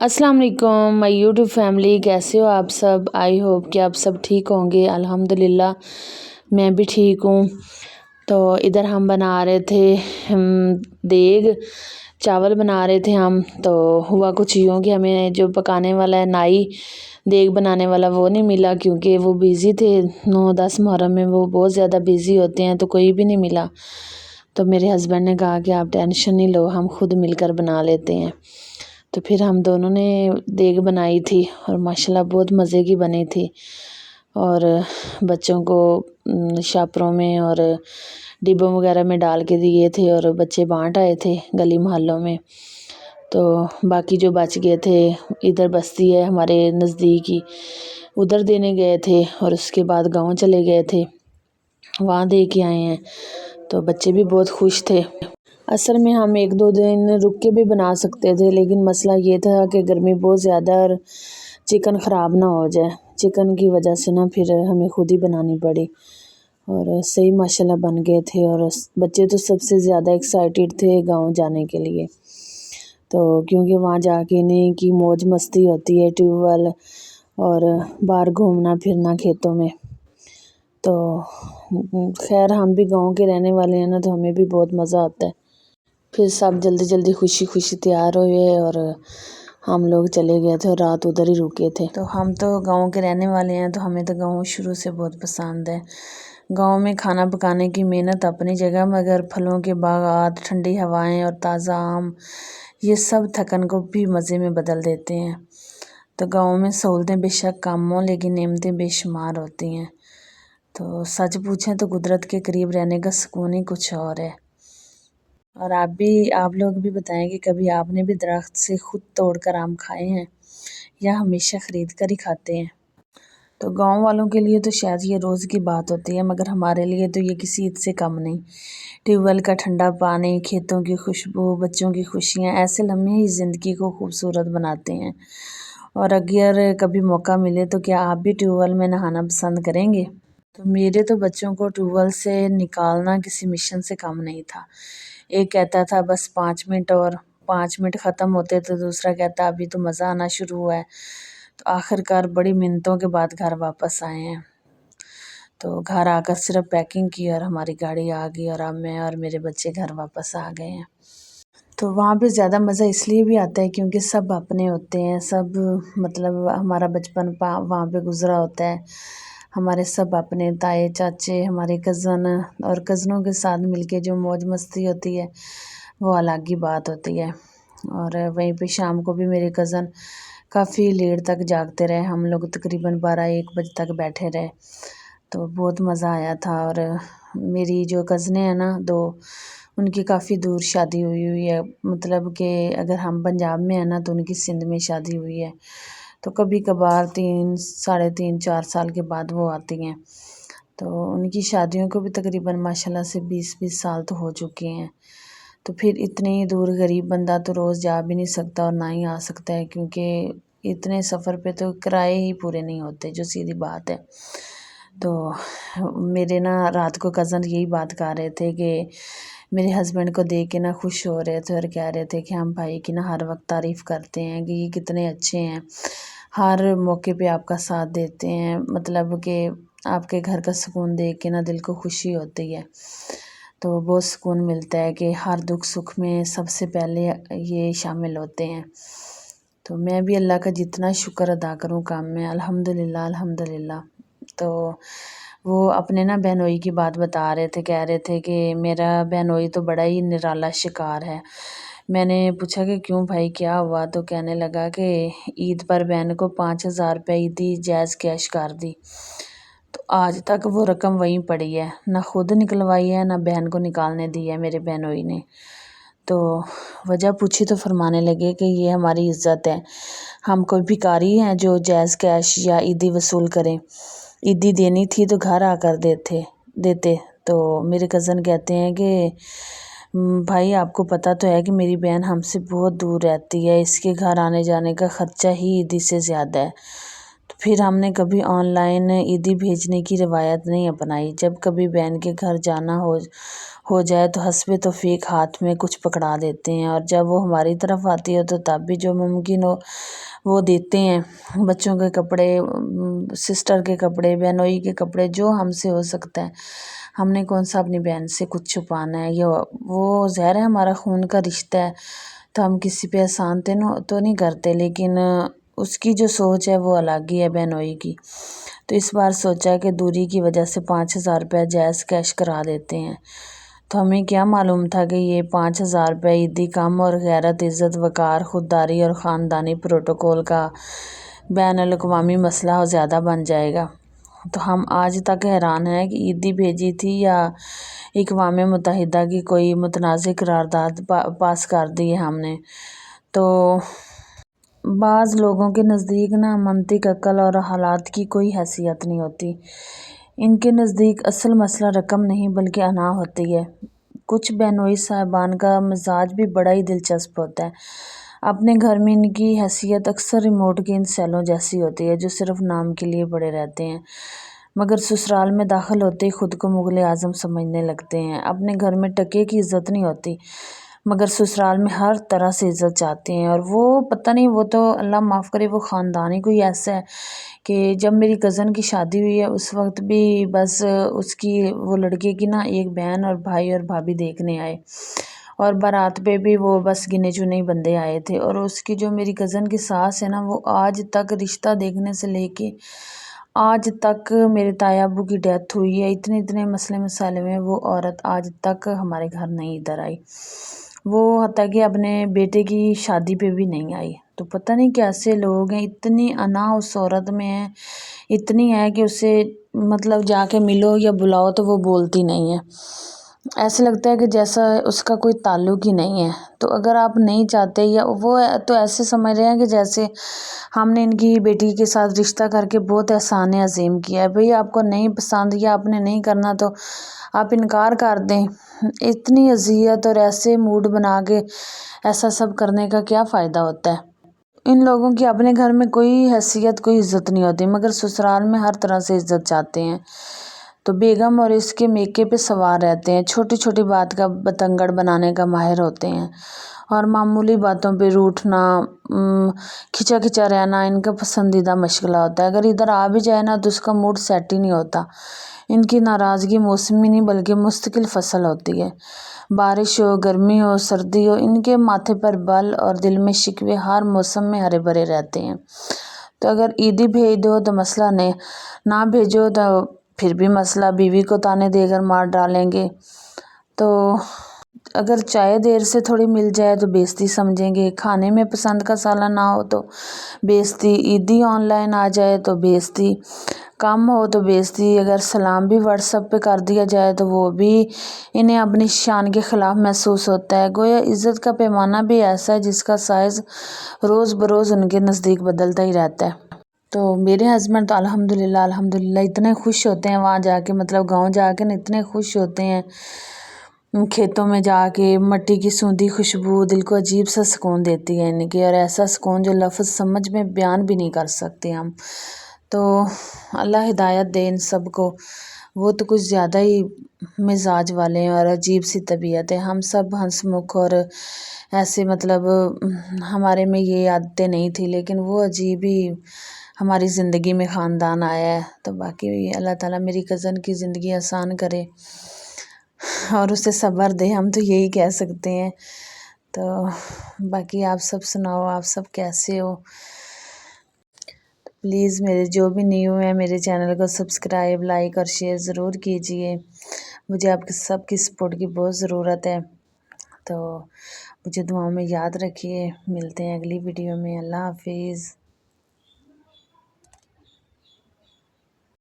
अस्सलाम वालेकुम my YouTube family, कैसे हो आप सब। आई होप कि आप सब ठीक होंगे। अल्हम्दुलिल्लाह मैं भी ठीक हूँ। तो इधर हम बना रहे थे देग, चावल बना रहे थे हम। तो हुआ कुछ यूँ कि हमें जो पकाने वाला है नाई देग बनाने वाला वो नहीं मिला, क्योंकि वो बिज़ी थे 9-10 मुहर्रम में, वो बहुत ज़्यादा बिज़ी होते हैं, तो कोई भी नहीं मिला। तो मेरे हस्बैंड ने कहा कि आप टेंशन नहीं लो, हम खुद मिलकर बना लेते हैं। तो फिर हम दोनों ने देग बनाई थी और माशाल्लाह बहुत मज़े की बनी थी। और बच्चों को शापरों में और डिब्बों वगैरह में डाल के दिए थे और बच्चे बांट आए थे गली मोहल्लों में। तो बाकी जो बच गए थे, इधर बस्ती है हमारे नज़दीक ही, उधर देने गए थे और उसके बाद गांव चले गए थे, वहाँ दे के आए हैं। तो बच्चे भी बहुत खुश थे। असल में हम 1-2 दिन रुक के भी बना सकते थे, लेकिन मसला ये था कि गर्मी बहुत ज़्यादा और चिकन ख़राब ना हो जाए। चिकन की वजह से ना फिर हमें खुद ही बनानी पड़ी और सही माशाल्लाह बन गए थे। और बच्चे तो सबसे ज़्यादा एक्साइटेड थे गांव जाने के लिए, तो क्योंकि वहाँ जाके इन्हीं की मौज मस्ती होती है, ट्यूबवेल और बाहर घूमना फिरना खेतों में। तो खैर हम भी गांव के रहने वाले हैं ना, तो हमें भी बहुत मज़ा आता है। फिर सब जल्दी जल्दी खुशी खुशी तैयार हुए और हम लोग चले गए थे और रात उधर ही रुके थे। तो हम तो गांव के रहने वाले हैं, तो हमें तो गांव शुरू से बहुत पसंद है। गांव में खाना पकाने की मेहनत अपनी जगह, मगर फलों के बागात, ठंडी हवाएं और ताज़ा आम, ये सब थकन को भी मज़े में बदल देते हैं। तो गांव में सहूलतें बेशक कम हों, लेकिन नेमतें बेशुमार होती हैं। तो सच पूछें तो कुदरत के करीब रहने का सुकून ही कुछ और है। और आप लोग भी बताएं कि कभी आपने भी दरख्त से खुद तोड़कर आम खाए हैं या हमेशा ख़रीद कर ही खाते हैं। तो गांव वालों के लिए तो शायद ये रोज़ की बात होती है, मगर हमारे लिए तो ये किसी ईद से कम नहीं। ट्यूबवेल का ठंडा पानी, खेतों की खुशबू, बच्चों की खुशियाँ, ऐसे लम्हे ही ज़िंदगी को खूबसूरत बनाते हैं। और अगर कभी मौका मिले तो क्या आप भी ट्यूबवेल में नहाना पसंद करेंगे। तो मेरे तो बच्चों को ट्यूबवेल से निकालना किसी मिशन से कम नहीं था। एक कहता था बस 5 मिनट, और 5 मिनट ख़त्म होते तो दूसरा कहता अभी तो मज़ा आना शुरू हुआ है। तो आखिरकार बड़ी मिन्नतों के बाद घर वापस आए हैं। तो घर आकर सिर्फ पैकिंग की और हमारी गाड़ी आ गई और अब मैं और मेरे बच्चे घर वापस आ गए हैं। तो वहाँ पे ज़्यादा मज़ा इसलिए भी आता है क्योंकि सब अपने होते हैं, सब मतलब हमारा बचपन वहाँ पे गुज़रा होता है। हमारे सब अपने ताए चाचे, हमारे कज़न और कज़नों के साथ मिलके जो मौज मस्ती होती है वो अलग ही बात होती है। और वहीं पे शाम को भी मेरे कज़न काफ़ी लेट तक जागते रहे, हम लोग तकरीबन 12-1 बजे तक बैठे रहे। तो बहुत मज़ा आया था। और मेरी जो कज़नें हैं ना 2, उनकी काफ़ी दूर शादी हुई है, मतलब कि अगर हम पंजाब में हैं ना तो उनकी सिंध में शादी हुई है। तो कभी कभार 3, साढ़े 3, 4 साल के बाद वो आती हैं। तो उनकी शादियों को भी तकरीबन माशाल्लाह से 20-20 साल तो हो चुके हैं। तो फिर इतनी दूर गरीब बंदा तो रोज़ जा भी नहीं सकता और ना ही आ सकता है, क्योंकि इतने सफ़र पे तो किराए ही पूरे नहीं होते, जो सीधी बात है। तो मेरे ना रात को कज़न यही बात कर रहे थे कि मेरे हस्बैंड को देख के ना खुश हो रहे थे और कह रहे थे कि हम भाई की ना हर वक्त तारीफ़ करते हैं कि ये कितने अच्छे हैं, हर मौके पे आपका साथ देते हैं, मतलब कि आपके घर का सुकून देख के ना दिल को खुशी होती है। तो बहुत सुकून मिलता है कि हर दुख सुख में सबसे पहले ये शामिल होते हैं। तो मैं भी अल्लाह का जितना शुक्र अदा करूँ काम में, अल्हम्दुलिल्लाह अल्हम्दुलिल्लाह। तो वो अपने ना बहनोई की बात बता रहे थे, कह रहे थे कि मेरा बहनोई तो बड़ा ही निराला शिकार है। मैंने पूछा कि क्यों भाई क्या हुआ, तो कहने लगा कि ईद पर बहन को 5,000 रुपये ईदी जायज़ कैश कर दी, तो आज तक वो रकम वहीं पड़ी है, ना खुद निकलवाई है ना बहन को निकालने दी है मेरे बहनोई ने। तो वजह पूछी तो फरमाने लगे कि ये हमारी इज़्ज़त है, हम कोई भिखारी हैं जो जायज़ कैश या ईदी वसूल करें। ईदी देनी थी तो घर आकर देते। तो मेरे कज़न कहते हैं कि भाई आपको पता तो है कि मेरी बहन हमसे बहुत दूर रहती है, इसके घर आने जाने का ख़र्चा ही ईदी से ज़्यादा है। तो फिर हमने कभी ऑनलाइन ईदी भेजने की रिवायत नहीं अपनाई। जब कभी बहन के घर जाना ہو جائے تو حسب توفیق ہاتھ میں کچھ پکڑا دیتے ہیں، اور جب وہ ہماری طرف آتی ہے تو تب بھی جو ممکن ہو وہ دیتے ہیں۔ بچوں کے کپڑے، سسٹر کے کپڑے، بہنوئی کے کپڑے، جو ہم سے ہو سکتا ہے۔ ہم نے کون سا اپنی بہن سے کچھ چھپانا ہے، یا وہ ظاہر ہے ہمارا خون کا رشتہ ہے تو ہم کسی پہ احسان تو نہیں کرتے، لیکن اس کی جو سوچ ہے وہ الگ ہی ہے بہنوئی کی۔ تو اس بار سوچا کہ دوری کی وجہ سے 5,000 روپے جائز کیش کرا دیتے ہیں۔ تو ہمیں کیا معلوم تھا کہ یہ 5,000 روپے عیدی کم اور غیرت، عزت، وقار، خودداری اور خاندانی پروٹوکول کا بین الاقوامی مسئلہ زیادہ بن جائے گا۔ تو ہم آج تک حیران ہیں کہ عیدی بھیجی تھی یا اقوام متحدہ کی کوئی متنازع قرارداد پاس کر دی ہے ہم نے۔ تو بعض لوگوں کے نزدیک منطق، عقل اور حالات کی کوئی حیثیت نہیں ہوتی۔ ان کے نزدیک اصل مسئلہ رقم نہیں بلکہ انا ہوتی ہے۔ کچھ بہنوئی صاحبان کا مزاج بھی بڑا ہی دلچسپ ہوتا ہے۔ اپنے گھر میں ان کی حیثیت اکثر ریموٹ کے ان سیلوں جیسی ہوتی ہے جو صرف نام کے لیے پڑے رہتے ہیں، مگر سسرال میں داخل ہوتے ہی خود کو مغل اعظم سمجھنے لگتے ہیں۔ اپنے گھر میں ٹکے کی عزت نہیں ہوتی، مگر سسرال میں ہر طرح سے عزت چاہتے ہیں۔ اور وہ پتہ نہیں، وہ تو اللہ معاف کرے، وہ خاندان ہی کوئی ایسا ہے کہ جب میری کزن کی شادی ہوئی ہے اس وقت بھی بس اس کی وہ لڑکے کی ایک بہن اور بھائی اور بھابھی دیکھنے آئے، اور بارات پہ بھی وہ بس گنے چنے بندے آئے تھے۔ اور اس کی جو میری کزن کی ساس ہے وہ آج تک رشتہ دیکھنے سے لے کے آج تک، میرے تایا ابو کی ڈیتھ ہوئی ہے، اتنے مسئلے مسائل میں وہ عورت آج تک ہمارے گھر نہیں ادھر آئی۔ وہ حتیٰ کہ اپنے بیٹے کی شادی پہ بھی نہیں آئی۔ تو پتہ نہیں کیسے لوگ ہیں، اتنی انا اس عورت میں ہے، اتنی ہے کہ اسے مطلب جا کے ملو یا بلاؤ تو وہ بولتی نہیں ہے۔ ایسے لگتا ہے کہ جیسا اس کا کوئی تعلق ہی نہیں ہے۔ تو اگر آپ نہیں چاہتے، یا وہ تو ایسے سمجھ رہے ہیں کہ جیسے ہم نے ان کی بیٹی کے ساتھ رشتہ کر کے بہت احسان عظیم کیا ہے۔ بھئی آپ کو نہیں پسند یا آپ نے نہیں کرنا تو آپ انکار کر دیں۔ اتنی اذیت اور ایسے موڈ بنا کے ایسا سب کرنے کا کیا فائدہ ہوتا ہے؟ ان لوگوں کی اپنے گھر میں کوئی حیثیت، کوئی عزت نہیں ہوتی، مگر سسرال میں ہر طرح سے عزت چاہتے ہیں۔ تو بیگم اور اس کے میکے پہ سوار رہتے ہیں، چھوٹی چھوٹی بات کا بتنگڑ بنانے کا ماہر ہوتے ہیں، اور معمولی باتوں پہ روٹھنا، کھچا کھچا رہنا ان کا پسندیدہ مشغلہ ہوتا ہے۔ اگر ادھر آ بھی جائے تو اس کا موڈ سیٹ ہی نہیں ہوتا۔ ان کی ناراضگی موسمی نہیں بلکہ مستقل فصل ہوتی ہے۔ بارش ہو، گرمی ہو، سردی ہو، ان کے ماتھے پر بل اور دل میں شکوے ہر موسم میں ہرے بھرے رہتے ہیں۔ تو اگر عیدی بھیج دو تو مسئلہ نہیں، نہ بھیجو تو پھر بھی مسئلہ، بیوی کو تانے دے کر مار ڈالیں گے۔ تو اگر چائے دیر سے تھوڑی مل جائے تو بےعزتی سمجھیں گے، کھانے میں پسند کا سالن نہ ہو تو بےعزتی، عیدی آن لائن آ جائے تو بےعزتی، کم ہو تو بےعزتی، اگر سلام بھی واٹس ایپ پہ کر دیا جائے تو وہ بھی انہیں اپنی شان کے خلاف محسوس ہوتا ہے۔ گویا عزت کا پیمانہ بھی ایسا ہے جس کا سائز روز بروز ان کے نزدیک بدلتا ہی رہتا ہے۔ تو میرے ہسبینڈ تو الحمدللہ اتنے خوش ہوتے ہیں وہاں جا کے، مطلب گاؤں جا کے اتنے خوش ہوتے ہیں، کھیتوں میں جا کے مٹی کی سوندھی خوشبو دل کو عجیب سا سکون دیتی ہے ان کی، اور ایسا سکون جو لفظ سمجھ میں بیان بھی نہیں کر سکتے ہم۔ تو اللہ ہدایت دے ان سب کو۔ وہ تو کچھ زیادہ ہی مزاج والے ہیں اور عجیب سی طبیعت ہے۔ ہم سب ہنس مکھ اور ایسے، مطلب ہمارے میں یہ عادتیں نہیں تھی، لیکن وہ عجیب ہی ہماری زندگی میں خاندان آیا ہے۔ تو باقی اللہ تعالیٰ میری کزن کی زندگی آسان کرے اور اسے صبر دے، ہم تو یہی کہہ سکتے ہیں۔ تو باقی آپ سب سناؤ، آپ سب کیسے ہو؟ پلیز میرے جو بھی نیو ہیں میرے چینل کو سبسکرائب، لائک اور شیئر ضرور کیجئے۔ مجھے آپ کے سب کی سپورٹ کی بہت ضرورت ہے۔ تو مجھے دعاؤں میں یاد رکھیے۔ ملتے ہیں اگلی ویڈیو میں۔ اللہ حافظ۔